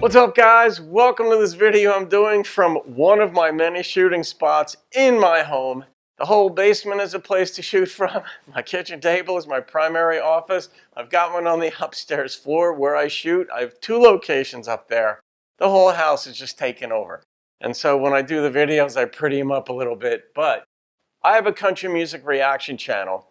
What's up, guys? Welcome to this video I'm doing from one of my many shooting spots in my home. The whole basement is a place to shoot from. My kitchen table is my primary office. I've got one on the upstairs floor where I shoot. I have two locations up there. The whole house is just taken over. And so when I do the videos, I pretty them up a little bit. But I have a country music reaction channel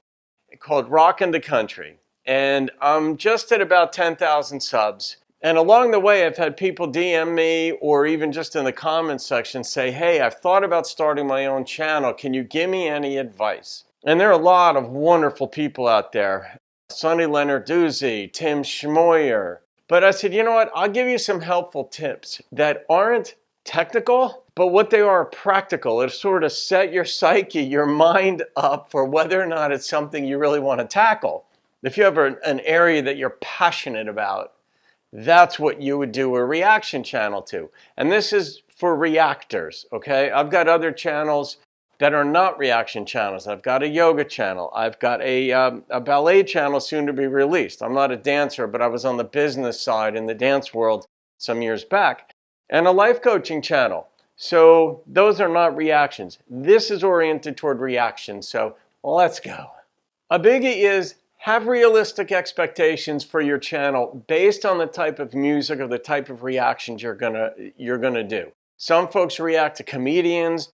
called Rockin' the Country. And I'm just at about 10,000 subs. And along the way, I've had people DM me or even just in the comments section say, hey, I've thought about starting my own channel. Can you give me any advice? And there are a lot of wonderful people out there. Sonny Lenarduzzi, Tim Schmoyer. But I said, you know what? I'll give you some helpful tips that aren't technical, but what they are practical. It'll sort of set your psyche, your mind up for whether or not it's something you really want to tackle. If you have an area that you're passionate about, that's what you would do a reaction channel to. And this is for reactors, okay? I've got other channels that are not reaction channels. I've got a yoga channel. I've got a ballet channel soon to be released. I'm not a dancer, but I was on the business side in the dance world some years back. And a life coaching channel. So those are not reactions. This is oriented toward reactions, so let's go. A biggie is have realistic expectations for your channel based on the type of music or the type of reactions you're gonna do. Some folks react to comedians.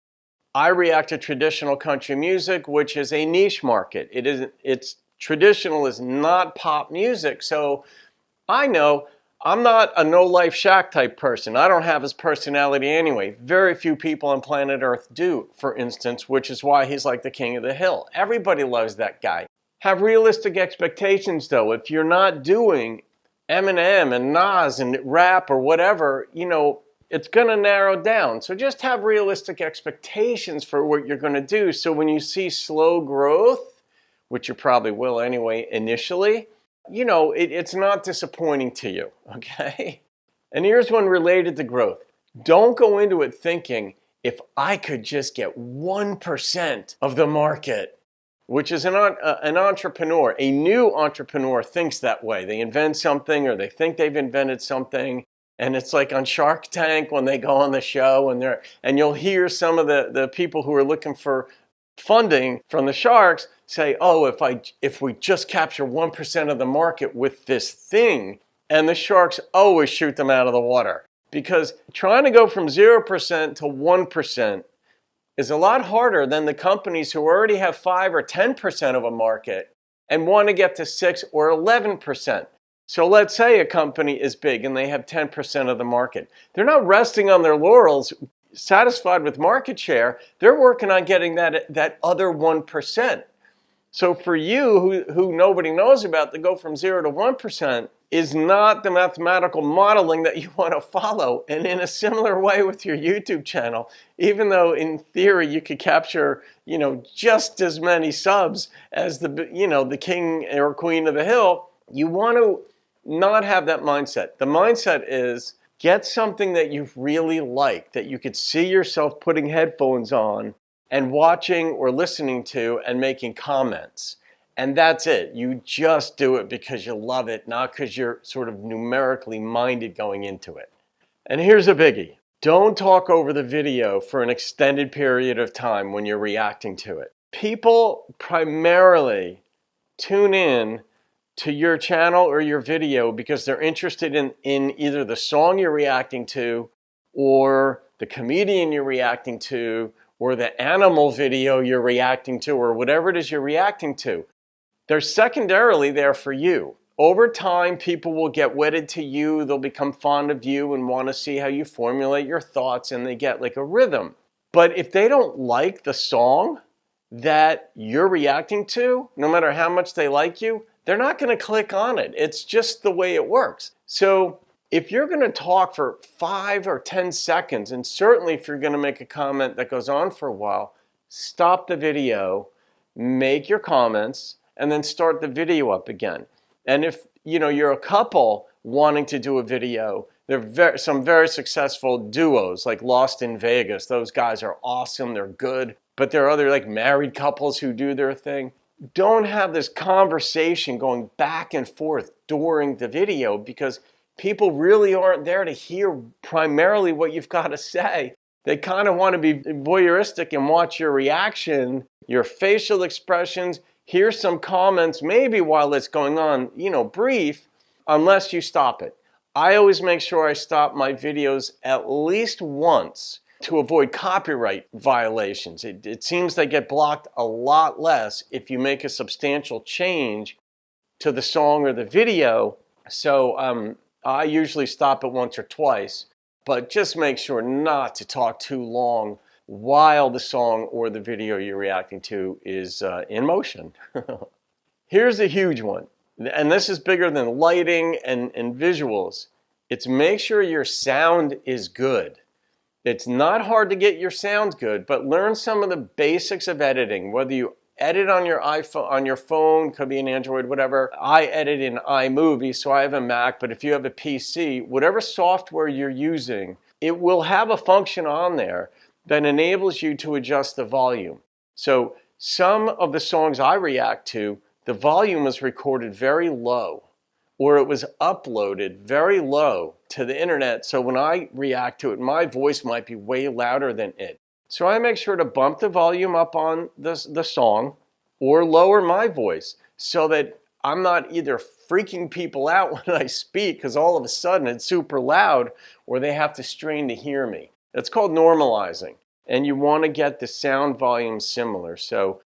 I react to traditional country music, which is a niche market. It's traditional is not pop music, so I know I'm not a No Life Shaq type person. I don't have his personality anyway. Very few people on planet Earth do, for instance, which is why he's like the king of the hill. Everybody loves that guy. Have realistic expectations, though. If you're not doing Eminem and Nas and rap or whatever, it's going to narrow down. So just have realistic expectations for what you're going to do. So when you see slow growth, which you probably will anyway initially, it's not disappointing to you, okay? And here's one related to growth. Don't go into it thinking, if I could just get 1% of the market, which is an entrepreneur. A new entrepreneur thinks that way. They invent something or they think they've invented something. And it's like on Shark Tank when they go on the show and you'll hear some of the people who are looking for funding from the sharks say, oh, if we just capture 1% of the market with this thing, and the sharks always shoot them out of the water. Because trying to go from 0% to 1% is a lot harder than the companies who already have 5 or 10% of a market and want to get to 6 or 11%. So let's say a company is big and they have 10% of the market. They're not resting on their laurels, satisfied with market share. They're working on getting that other 1%. So for you, who nobody knows about, to go from 0 to 1% is not the mathematical modeling that you want to follow. And in a similar way with your YouTube channel, even though in theory you could capture, just as many subs as the king or queen of the hill, you want to not have that mindset. The mindset is get something that you really like, that you could see yourself putting headphones on and watching or listening to and making comments. And that's it. You just do it because you love it, not because you're sort of numerically minded going into it. And here's a biggie. Don't talk over the video for an extended period of time when you're reacting to it. People primarily tune in to your channel or your video because they're interested in either the song you're reacting to or the comedian you're reacting to or the animal video you're reacting to or whatever it is you're reacting to. They're secondarily there for you. Over time, people will get wedded to you. They'll become fond of you and want to see how you formulate your thoughts, and they get like a rhythm. But if they don't like the song that you're reacting to, no matter how much they like you, they're not going to click on it. It's just the way it works. So if you're going to talk for 5 or 10 seconds, and certainly if you're going to make a comment that goes on for a while, stop the video, make your comments, and then start the video up again. And if you're a couple wanting to do a video, there are some very successful duos like Lost in Vegas. Those guys are awesome, they're good. But there are other like married couples who do their thing. Don't have this conversation going back and forth during the video because People really aren't there to hear primarily what you've got to say. They kind of want to be voyeuristic and watch your reaction, your facial expressions, hear some comments, maybe while it's going on, brief, unless you stop it. I always make sure I stop my videos at least once to avoid copyright violations. It seems they get blocked a lot less if you make a substantial change to the song or the video. So I usually stop it once or twice, but just make sure not to talk too long while the song or the video you're reacting to is in motion. Here's a huge one, and this is bigger than lighting and visuals. It's make sure your sound is good. It's not hard to get your sound good, but learn some of the basics of editing, whether you edit on your iPhone, on your phone, could be an Android, whatever. I edit in iMovie, so I have a Mac, but if you have a PC, whatever software you're using, it will have a function on there that enables you to adjust the volume. So some of the songs I react to, the volume was recorded very low, or it was uploaded very low to the internet, so when I react to it, my voice might be way louder than it. So I make sure to bump the volume up on the song or lower my voice so that I'm not either freaking people out when I speak because all of a sudden it's super loud, or they have to strain to hear me. That's called normalizing, and you want to get the sound volume similar. So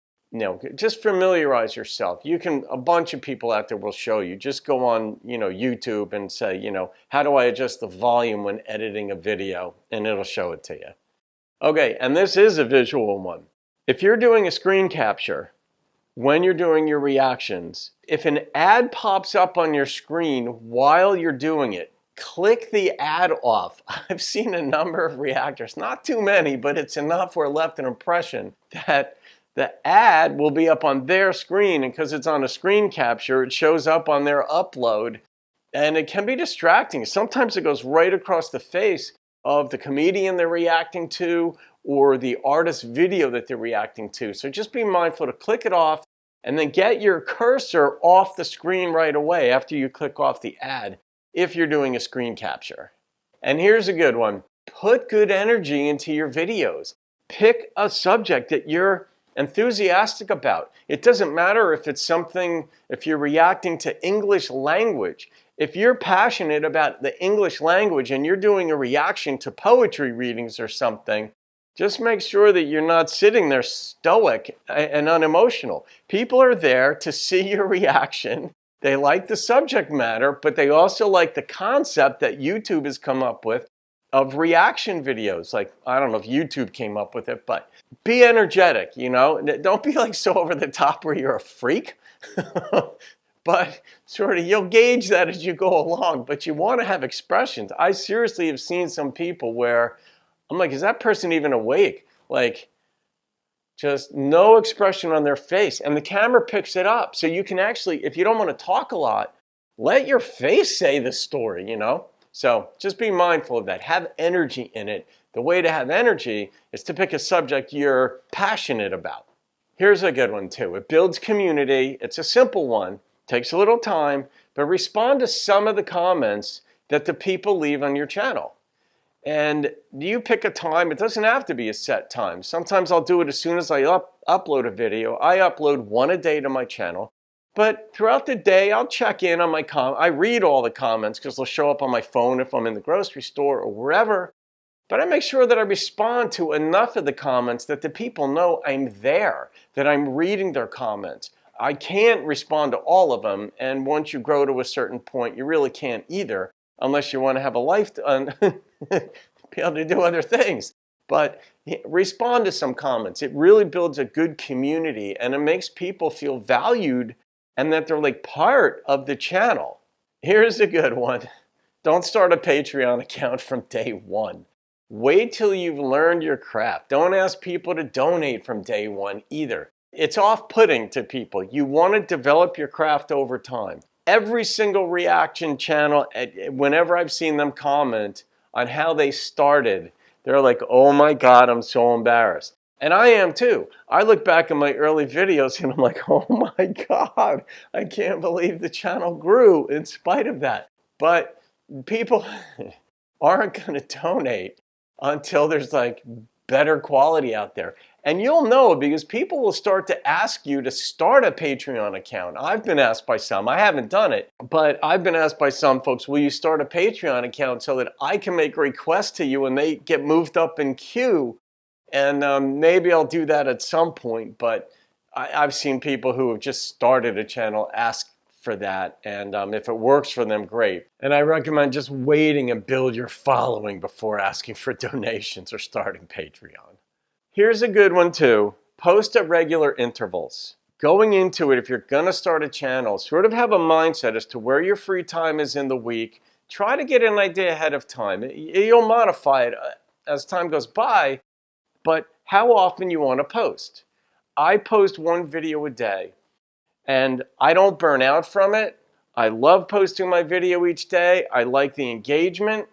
just familiarize yourself. A bunch of people out there will show you. Just go on, YouTube and say, how do I adjust the volume when editing a video? And it'll show it to you. Okay, and this is a visual one. If you're doing a screen capture, when you're doing your reactions, if an ad pops up on your screen while you're doing it, click the ad off. I've seen a number of reactors, not too many, but it's enough where it left an impression that the ad will be up on their screen, and because it's on a screen capture, it shows up on their upload, and it can be distracting. Sometimes it goes right across the face of the comedian they're reacting to or the artist's video that they're reacting to. So just be mindful to click it off and then get your cursor off the screen right away after you click off the ad if you're doing a screen capture. And here's a good one. Put good energy into your videos. Pick a subject that you're enthusiastic about. It doesn't matter if you're reacting to English language. If you're passionate about the English language and you're doing a reaction to poetry readings or something, just make sure that you're not sitting there stoic and unemotional. People are there to see your reaction. They like the subject matter, but they also like the concept that YouTube has come up with of reaction videos. Like, I don't know if YouTube came up with it, but be energetic, Don't be like so over the top where you're a freak. But sort of you'll gauge that as you go along, but you want to have expressions. I seriously have seen some people where I'm like, is that person even awake? Like, just no expression on their face, and the camera picks it up. So you can actually, if you don't want to talk a lot, let your face say the story, So just be mindful of that. Have energy in it. The way to have energy is to pick a subject you're passionate about. Here's a good one too. It builds community. It's a simple one. Takes a little time, but respond to some of the comments that the people leave on your channel. And you pick a time. It doesn't have to be a set time. Sometimes I'll do it as soon as I upload a video. I upload one a day to my channel. But throughout the day, I'll check in on my I read all the comments because they'll show up on my phone if I'm in the grocery store or wherever. But I make sure that I respond to enough of the comments that the people know I'm there, that I'm reading their comments. I can't respond to all of them, and once you grow to a certain point, you really can't either, unless you want to have a life to be able to do other things. But respond to some comments. It really builds a good community, and it makes people feel valued and that they're like part of the channel. Here's a good one. Don't start a Patreon account from day one. Wait till you've learned your craft. Don't ask people to donate from day one either. It's off-putting to people. You want to develop your craft over time. Every single reaction channel, whenever I've seen them comment on how they started, they're like, oh my God, I'm so embarrassed. And I am too. I look back at my early videos and I'm like, oh my God, I can't believe the channel grew in spite of that. But people aren't going to donate until there's like better quality out there. And you'll know because people will start to ask you to start a Patreon account. I've been asked by some, I haven't done it, but I've been asked by some folks, will you start a Patreon account so that I can make requests to you and they get moved up in queue? And maybe I'll do that at some point, but I've seen people who have just started a channel ask for that, and if it works for them, great. And I recommend just waiting and build your following before asking for donations or starting Patreon. Here's a good one too. Post at regular intervals. Going into it, if you're gonna start a channel, sort of have a mindset as to where your free time is in the week. Try to get an idea ahead of time. You'll modify it as time goes by, but how often you want to post. I post one video a day, and I don't burn out from it. I love posting my video each day. I like the engagement,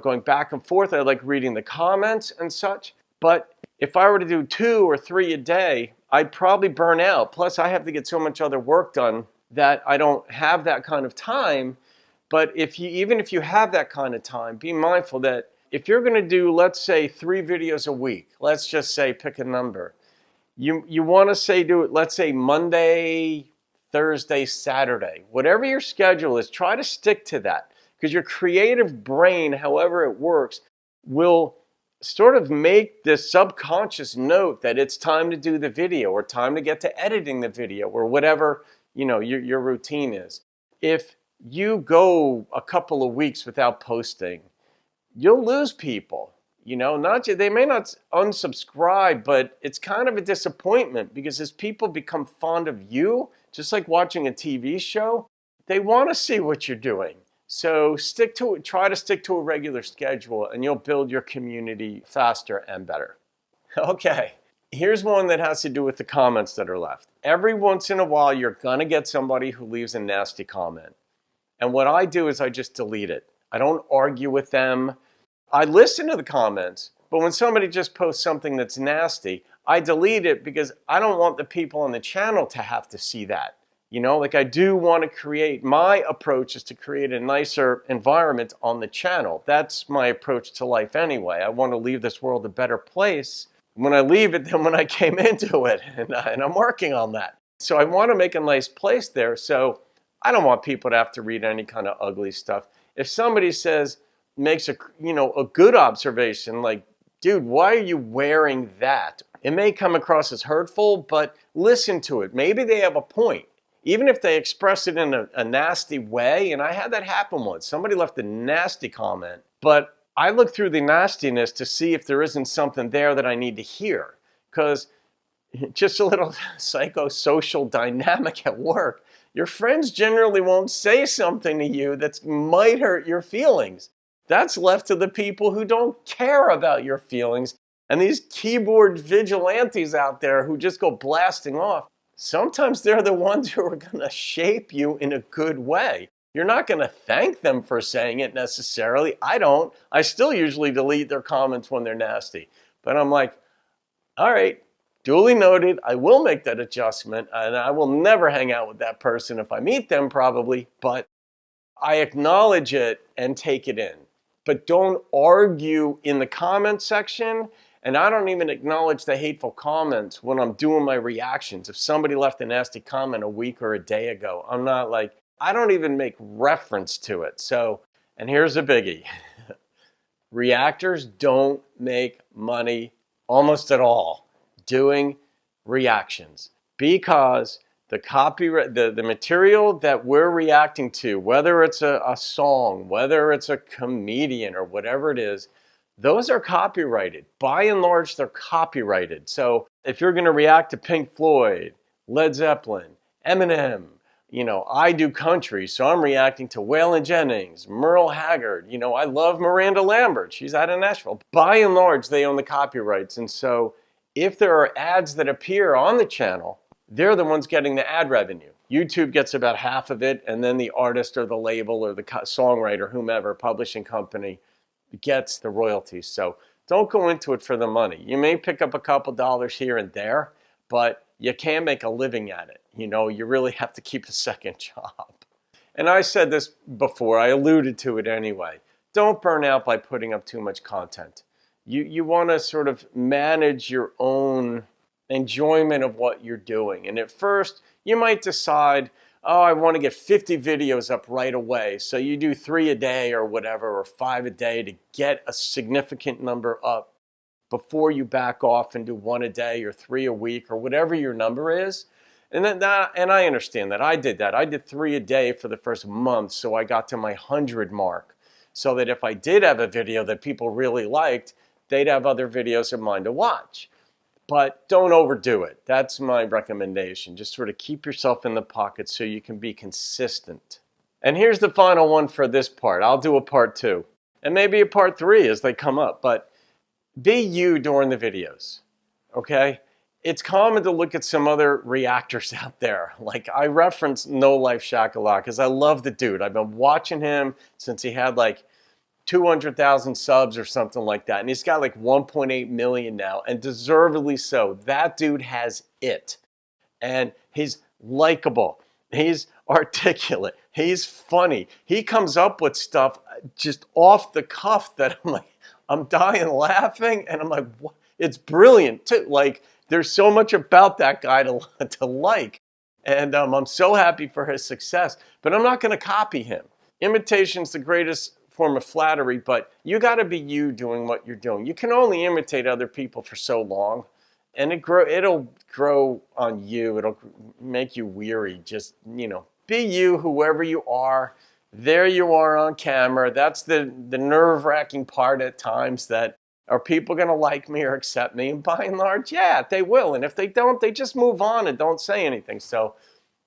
going back and forth. I like reading the comments and such. But if I were to do 2 or 3 a day, I'd probably burn out. Plus, I have to get so much other work done that I don't have that kind of time. But even if you have that kind of time, be mindful that if you're going to do, let's say, 3 videos a week, let's just say pick a number. You want to say do it, let's say Monday, Thursday, Saturday. Whatever your schedule is, try to stick to that. Because your creative brain, however it works, will sort of make this subconscious note that it's time to do the video or time to get to editing the video or whatever your routine is. If you go a couple of weeks without posting, you'll lose people. They may not unsubscribe, but it's kind of a disappointment because as people become fond of you, just like watching a TV show, they want to see what you're doing. So stick to it. Try to stick to a regular schedule and you'll build your community faster and better. Okay, here's one that has to do with the comments that are left. Every once in a while, you're going to get somebody who leaves a nasty comment. And what I do is I just delete it. I don't argue with them. I listen to the comments, but when somebody just posts something that's nasty, I delete it because I don't want the people on the channel to have to see that. I do want to create, my approach is to create a nicer environment on the channel. That's my approach to life anyway. I want to leave this world a better place when I leave it than when I came into it, and I'm working on that. So I want to make a nice place there, so I don't want people to have to read any kind of ugly stuff. If somebody makes a good observation, like, dude, why are you wearing that? It may come across as hurtful, but listen to it. Maybe they have a point. Even if they express it in a nasty way, and I had that happen once. Somebody left a nasty comment, but I look through the nastiness to see if there isn't something there that I need to hear. Because just a little psychosocial dynamic at work, your friends generally won't say something to you that might hurt your feelings. That's left to the people who don't care about your feelings. And these keyboard vigilantes out there who just go blasting off, sometimes they're the ones who are going to shape you in a good way. You're not going to thank them for saying it necessarily. I don't. I still usually delete their comments when they're nasty. But I'm like, all right, duly noted. I will make that adjustment. And I will never hang out with that person if I meet them probably. But I acknowledge it and take it in. But don't argue in the comment section. And I don't even acknowledge the hateful comments when I'm doing my reactions. If somebody left a nasty comment a week or a day ago, I'm not like, I don't even make reference to it. So, and here's a biggie. Reactors don't make money almost at all doing reactions because the copyright, the material that we're reacting to, whether it's a song, whether it's a comedian or whatever it is, those are copyrighted. By and large, they're copyrighted. So if you're going to react to Pink Floyd, Led Zeppelin, Eminem, I do country, so I'm reacting to Waylon Jennings, Merle Haggard. I love Miranda Lambert. She's out of Nashville. By and large, they own the copyrights. And so if there are ads that appear on the channel, they're the ones getting the ad revenue. YouTube gets about half of it, and then the artist or the label or the songwriter, whomever, publishing company, gets the royalties. So don't go into it for the money. You may pick up a couple dollars here and there, but you can't make a living at it. You really have to keep a second job. And I said this before, I alluded to it anyway. Don't burn out by putting up too much content. You want to sort of manage your own enjoyment of what you're doing. And at first, you might decide, oh, I want to get 50 videos up right away. So you do 3 a day or whatever, or 5 a day to get a significant number up before you back off and do 1 a day or 3 a week or whatever your number is. And I understand that. I did that. I did 3 a day for the first month, so I got to my 100 mark. So that if I did have a video that people really liked, they'd have other videos of mine to watch. But don't overdo it. That's my recommendation. Just sort of keep yourself in the pocket so you can be consistent. And here's the final one for this part. I'll do a part 2. And maybe a part 3 as they come up. But be you during the videos. Okay? It's common to look at some other reactors out there. Like I reference No Life Shaq a lot because I love the dude. I've been watching him since he had like 200,000 subs or something like that. And he's got like 1.8 million now, and deservedly so. That dude has it. And he's likable. He's articulate. He's funny. He comes up with stuff just off the cuff that I'm like, I'm dying laughing. And I'm like, what? It's brilliant too. Like, there's so much about that guy to like. And I'm so happy for his success. But I'm not going to copy him. Imitation's the greatest form of flattery, but you got to be you doing what you're doing. You can only imitate other people for so long, and it'll grow on you. It'll make you weary. Just, be you, whoever you are. There you are on camera. That's the nerve-wracking part at times, that are people going to like me or accept me? And by and large, yeah, they will. And if they don't, they just move on and don't say anything. So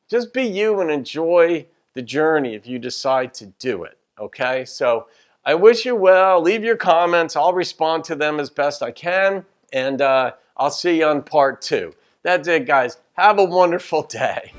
just be you and enjoy the journey if you decide to do it. Okay, so I wish you well. Leave your comments. I'll respond to them as best I can. And I'll see you on part 2. That's it, guys. Have a wonderful day.